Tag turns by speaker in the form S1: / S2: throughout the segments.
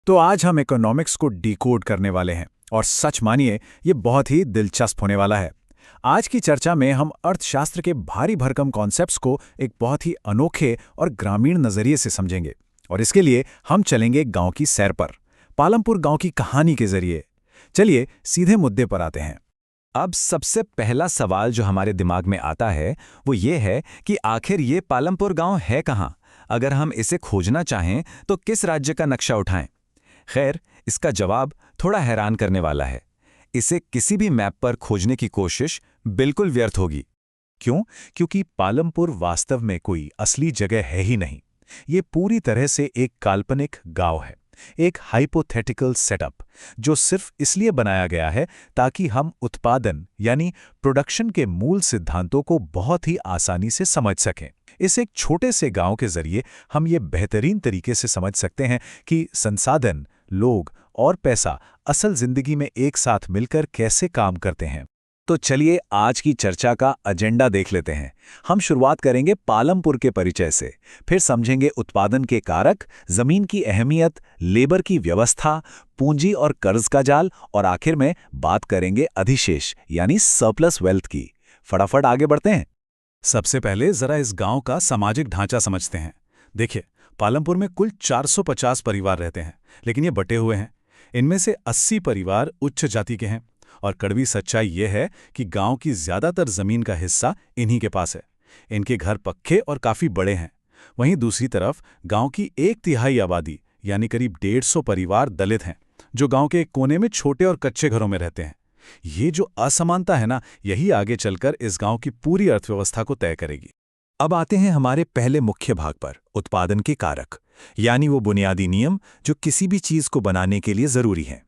S1: तो आज हम इकोनॉमिक्स को डिकोड करने वाले हैं और सच मानिए ये बहुत ही दिलचस्प होने वाला है। आज की चर्चा में हम अर्थशास्त्र के भारी भरकम कॉन्सेप्ट्स को एक बहुत ही अनोखे और ग्रामीण नजरिए से समझेंगे। और इसके लिए हम चलेंगे गांव की सैर पर, पालमपुर गांव की कहानी के जरिए। चलिए सीधे मुद्दे पर आते हैं।
S2: अब सबसे पहला सवाल जो हमारे दिमाग में आता है वो ये है कि आखिर ये पालमपुर गांव है कहाँ? अगर हम इसे खोजना चाहें तो किस राज्य का नक्शा उठाएं? खैर, इसका जवाब थोड़ा हैरान करने वाला है। इसे किसी भी मैप पर खोजने की कोशिश बिल्कुल व्यर्थ होगी।
S1: क्यों? क्योंकि पालमपुर वास्तव में कोई असली जगह है ही नहीं। ये पूरी तरह से एक काल्पनिक गांव है, एक हाइपोथेटिकल सेटअप जो सिर्फ इसलिए बनाया गया है ताकि हम उत्पादन यानी प्रोडक्शन के मूल सिद्धांतों को बहुत ही आसानी से समझ सकें। इस एक छोटे से गांव के जरिए हम ये बेहतरीन तरीके से समझ सकते हैं कि संसाधन, लोग और पैसा असल जिंदगी में एक साथ मिलकर कैसे काम करते हैं।
S2: तो चलिए आज की चर्चा का एजेंडा देख लेते हैं। हम शुरुआत करेंगे पालमपुर के परिचय से, फिर समझेंगे उत्पादन के कारक, जमीन की अहमियत, लेबर की व्यवस्था, पूंजी और कर्ज का जाल, और आखिर में बात करेंगे अधिशेष यानी सरप्लस वेल्थ की। फटाफट आगे बढ़ते हैं।
S1: सबसे पहले जरा इस गांव का सामाजिक ढांचा समझते हैं। देखिए, पालमपुर में कुल 450 परिवार रहते हैं, लेकिन ये बटे हुए हैं। इनमें से 80 परिवार उच्च जाति के हैं और कड़वी सच्चाई ये है कि गांव की ज्यादातर जमीन का हिस्सा इन्हीं के पास है। इनके घर पक्के और काफी बड़े हैं। वहीं दूसरी तरफ गांव की 1/3 आबादी यानी करीब 150 परिवार दलित हैं, जो गांव के एक कोने में छोटे और कच्चे घरों में रहते हैं। ये जो असमानता है ना, यही आगे चलकर इस गांव की पूरी अर्थव्यवस्था को तय करेगी।
S2: अब आते हैं हमारे पहले मुख्य भाग पर, उत्पादन के कारक, यानी वो बुनियादी नियम जो किसी भी चीज को बनाने के लिए जरूरी हैं।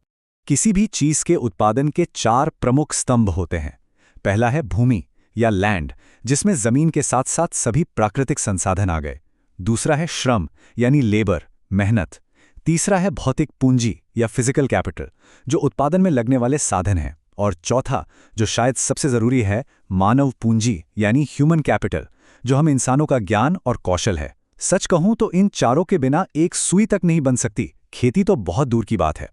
S2: किसी भी चीज के उत्पादन के 4 प्रमुख स्तंभ होते हैं। पहला है भूमि या लैंड, जिसमें जमीन के साथ साथ सभी प्राकृतिक संसाधन आ गए। दूसरा है श्रम यानी लेबर, मेहनत। तीसरा है भौतिक पूंजी या फिजिकल कैपिटल, जो उत्पादन में लगने वाले साधन हैं। और चौथा, जो शायद सबसे जरूरी है, मानव पूंजी यानी ह्यूमन कैपिटल, जो हम इंसानों का ज्ञान और कौशल है। सच कहूं तो इन चारों के बिना एक सुई तक नहीं बन सकती, खेती तो बहुत दूर की बात है।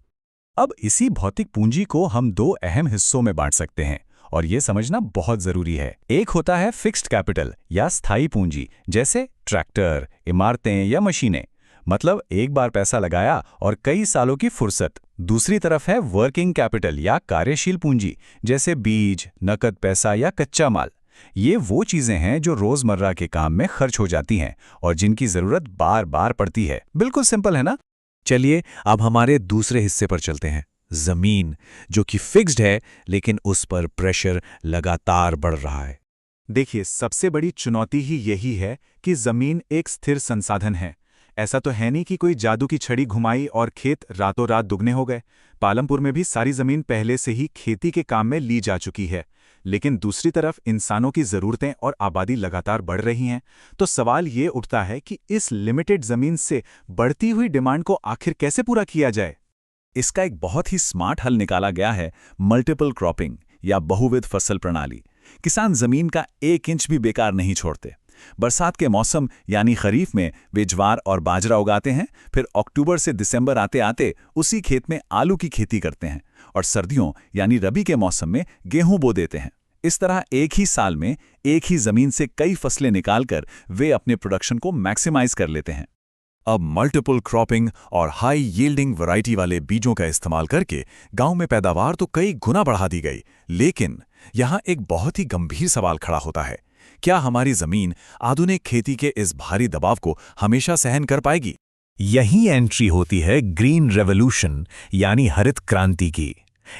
S1: अब इसी भौतिक पूंजी को हम 2 अहम हिस्सों में बांट सकते हैं, और ये समझना बहुत जरूरी है। एक होता है फिक्स्ड कैपिटल या स्थायी पूंजी, जैसे ट्रैक्टर, इमारतें या मशीनें, मतलब एक बार पैसा लगाया और कई सालों की फुर्सत। दूसरी तरफ है वर्किंग कैपिटल या कार्यशील पूंजी, जैसे बीज, नकद पैसा या कच्चा माल। ये वो चीजें हैं जो रोजमर्रा के काम में खर्च हो जाती हैं और जिनकी जरूरत बार बार पड़ती है। बिल्कुल सिंपल है ना?
S2: चलिए अब हमारे दूसरे हिस्से पर चलते हैं, जमीन, जो कि फिक्स्ड है लेकिन उस पर प्रेशर लगातार बढ़ रहा है।
S1: देखिए, सबसे बड़ी चुनौती ही यही है कि जमीन एक स्थिर संसाधन है। ऐसा तो है नहीं कि कोई जादू की छड़ी घुमाई और खेत रातों रात दुगने हो गए। पालमपुर में भी सारी जमीन पहले से ही खेती के काम में ली जा चुकी है, लेकिन दूसरी तरफ इंसानों की जरूरतें और आबादी लगातार बढ़ रही हैं। तो सवाल ये उठता है कि इस लिमिटेड जमीन से बढ़ती हुई डिमांड को आखिर कैसे पूरा किया जाए।
S2: इसका एक बहुत ही स्मार्ट हल निकाला गया है, मल्टीपल क्रॉपिंग या बहुविध फसल प्रणाली। किसान जमीन का 1 इंच भी बेकार नहीं छोड़ते। बरसात के मौसम यानी खरीफ में वे ज्वार और बाजरा उगाते हैं, फिर अक्टूबर से दिसंबर आते आते उसी खेत में आलू की खेती करते हैं, और सर्दियों यानी रबी के मौसम में गेहूं बो देते हैं। इस तरह एक ही साल में एक ही जमीन से कई फसलें निकालकर वे अपने प्रोडक्शन को मैक्सिमाइज कर लेते हैं।
S1: अब मल्टीपल क्रॉपिंग और हाई यील्डिंग वैरायटी वाले बीजों का इस्तेमाल करके गांव में पैदावार तो कई गुना बढ़ा दी गई, लेकिन यहां एक बहुत ही गंभीर सवाल खड़ा होता है। क्या हमारी जमीन आधुनिक खेती के इस भारी दबाव को हमेशा सहन कर पाएगी?
S2: यही एंट्री होती है ग्रीन रेवोल्यूशन यानी हरित क्रांति की।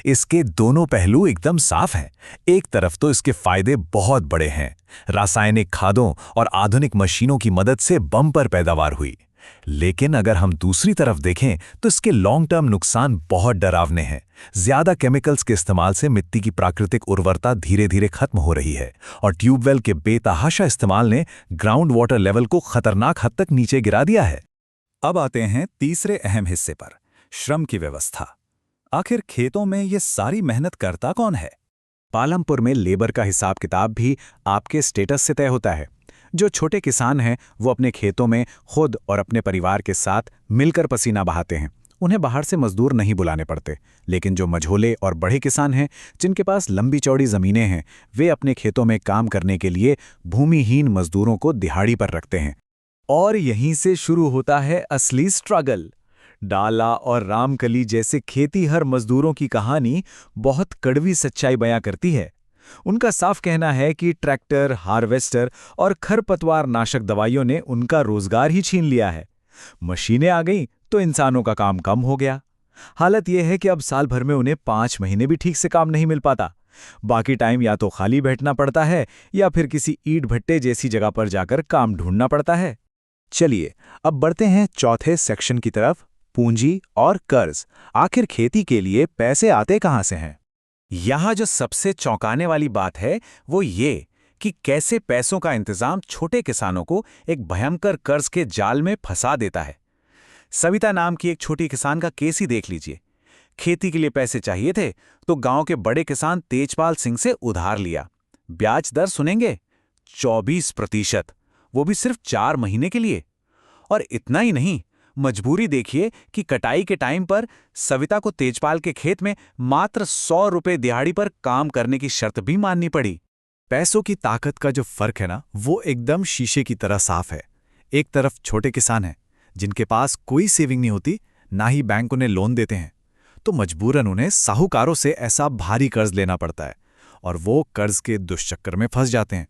S2: इसके दोनों पहलू एकदम साफ हैं। एक तरफ तो इसके फायदे बहुत बड़े हैं। रासायनिक खादों और आधुनिक मशीनों की मदद से बम्पर पैदावार हुई। लेकिन अगर हम दूसरी तरफ देखें तो इसके लॉन्ग टर्म नुकसान बहुत डरावने हैं। ज्यादा केमिकल्स के इस्तेमाल से मिट्टी की प्राकृतिक उर्वरता धीरे धीरे खत्म हो रही है, और ट्यूबवेल के बेतहाशा इस्तेमाल ने ग्राउंड वाटर लेवल को खतरनाक हद तक नीचे गिरा दिया है।
S1: अब आते हैं तीसरे अहम हिस्से पर, श्रम की व्यवस्था। आखिर खेतों में ये सारी मेहनत करता कौन है?
S2: पालमपुर में लेबर का हिसाब किताब भी आपके स्टेटस से तय होता है। जो छोटे किसान हैं वो अपने खेतों में खुद और अपने परिवार के साथ मिलकर पसीना बहाते हैं। उन्हें बाहर से मजदूर नहीं बुलाने पड़ते, लेकिन जो मझोले और बड़े किसान हैं, जिनके पास लंबी चौड़ी ज़मीनें हैं, वे अपने खेतों में काम करने के लिए भूमिहीन मजदूरों को दिहाड़ी पर रखते हैं। और यहीं से शुरू होता है असली स्ट्रगल। डाला और रामकली जैसे खेतीहर मजदूरों की कहानी बहुत कड़वी सच्चाई बयां करती है। उनका साफ कहना है कि ट्रैक्टर, हार्वेस्टर और खरपतवार नाशक दवाइयों ने उनका रोजगार ही छीन लिया है। मशीनें आ गईं तो इंसानों का काम कम हो गया। हालत यह है कि अब साल भर में उन्हें 5 महीने भी ठीक से काम नहीं मिल पाता। बाकी टाइम या तो खाली बैठना पड़ता है या फिर किसी ईंट भट्टे जैसी जगह पर जाकर काम ढूंढना पड़ता है। चलिए अब बढ़ते हैं चौथे सेक्शन की तरफ, पूंजी और कर्ज। आखिर खेती के लिए पैसे आते कहां से हैं? यहां जो सबसे चौंकाने वाली बात है वो ये कि कैसे पैसों का इंतजाम छोटे किसानों को एक भयंकर कर्ज के जाल में फंसा देता है। सविता नाम की एक छोटी किसान का केस ही देख लीजिए। खेती के लिए पैसे चाहिए थे तो गांव के बड़े किसान तेजपाल सिंह से उधार लिया। ब्याज दर सुनेंगे, 24%, वो भी सिर्फ 4 महीने के लिए। और इतना ही नहीं, मजबूरी देखिए कि कटाई के टाइम पर सविता को तेजपाल के खेत में मात्र 100 रुपए दिहाड़ी पर काम करने की शर्त भी माननी पड़ी। पैसों की ताकत का जो फर्क है ना, वो एकदम शीशे की तरह साफ है। एक तरफ छोटे किसान हैं जिनके पास कोई सेविंग नहीं होती, ना ही बैंक उन्हें लोन देते हैं, तो मजबूरन उन्हें साहूकारों से ऐसा भारी कर्ज लेना पड़ता है और वो कर्ज के दुष्चक्कर में फंस जाते हैं।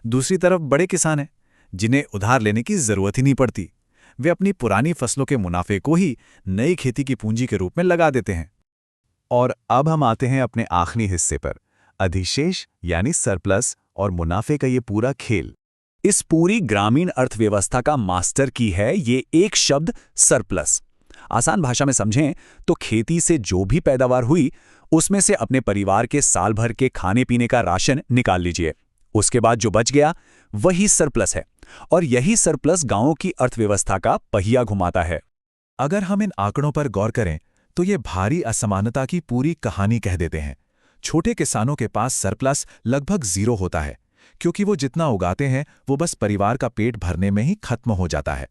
S2: दूसरी तरफ बड़े किसान हैं जिन्हें उधार लेने की जरूरत ही नहीं पड़ती। वे अपनी पुरानी फसलों के मुनाफे को ही नई खेती की पूंजी के रूप में लगा देते हैं। और अब हम आते हैं अपने आखिरी हिस्से पर, अधिशेष यानी सरप्लस और मुनाफे का ये पूरा खेल। इस पूरी ग्रामीण अर्थव्यवस्था का मास्टर की है ये एक शब्द, सरप्लस। आसान भाषा में समझें तो खेती से जो भी पैदावार हुई उसमें से अपने परिवार के साल भर के खाने पीने का राशन निकाल लीजिए। उसके बाद जो बच गया वही सरप्लस है, और यही सरप्लस गांवों की अर्थव्यवस्था का पहिया घुमाता है। अगर हम इन आंकड़ों पर गौर करें तो ये भारी असमानता की पूरी कहानी कह देते हैं। छोटे किसानों के पास सरप्लस लगभग 0 होता है, क्योंकि वो जितना उगाते हैं वो बस परिवार का पेट भरने में ही खत्म हो जाता है।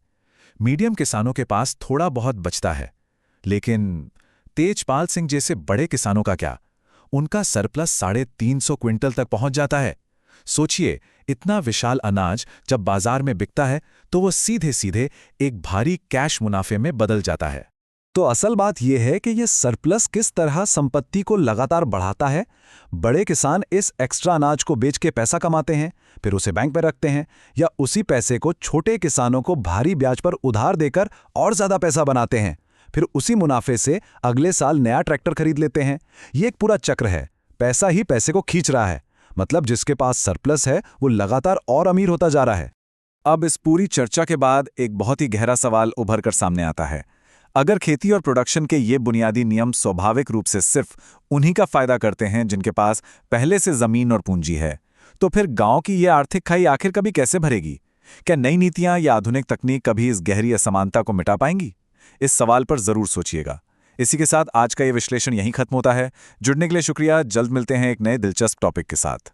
S2: मीडियम किसानों के पास थोड़ा बहुत बचता है, लेकिन तेजपाल सिंह जैसे बड़े किसानों का क्या? उनका सरप्लस 350 क्विंटल तक पहुंच जाता है। सोचिए, इतना विशाल अनाज जब बाजार में बिकता है तो वो सीधे सीधे एक भारी कैश मुनाफे में बदल जाता है। तो असल बात यह है कि ये सरप्लस किस तरह संपत्ति को लगातार बढ़ाता है। बड़े किसान इस एक्स्ट्रा अनाज को बेच के पैसा कमाते हैं, फिर उसे बैंक में रखते हैं, या उसी पैसे को छोटे किसानों को भारी ब्याज पर उधार देकर और ज्यादा पैसा बनाते हैं। फिर उसी मुनाफे से अगले साल नया ट्रैक्टर खरीद लेते हैं। ये एक पूरा चक्र है, पैसा ही पैसे को खींच रहा है। मतलब जिसके पास सरप्लस है वो लगातार और अमीर होता जा रहा है। अब इस पूरी चर्चा के बाद एक बहुत ही गहरा सवाल उभर कर सामने आता है। अगर खेती और प्रोडक्शन के ये बुनियादी नियम स्वाभाविक रूप से सिर्फ उन्हीं का फायदा करते हैं जिनके पास पहले से जमीन और पूंजी है, तो फिर गांव की ये आर्थिक खाई आखिर कभी कैसे भरेगी? क्या नई नीतियां या आधुनिक तकनीक कभी इस गहरी असमानता को मिटा पाएंगी? इस सवाल पर जरूर सोचिएगा। इसी के साथ आज का ये विश्लेषण यहीं खत्म होता है। जुड़ने के लिए शुक्रिया। जल्द मिलते हैं एक नए दिलचस्प टॉपिक के साथ।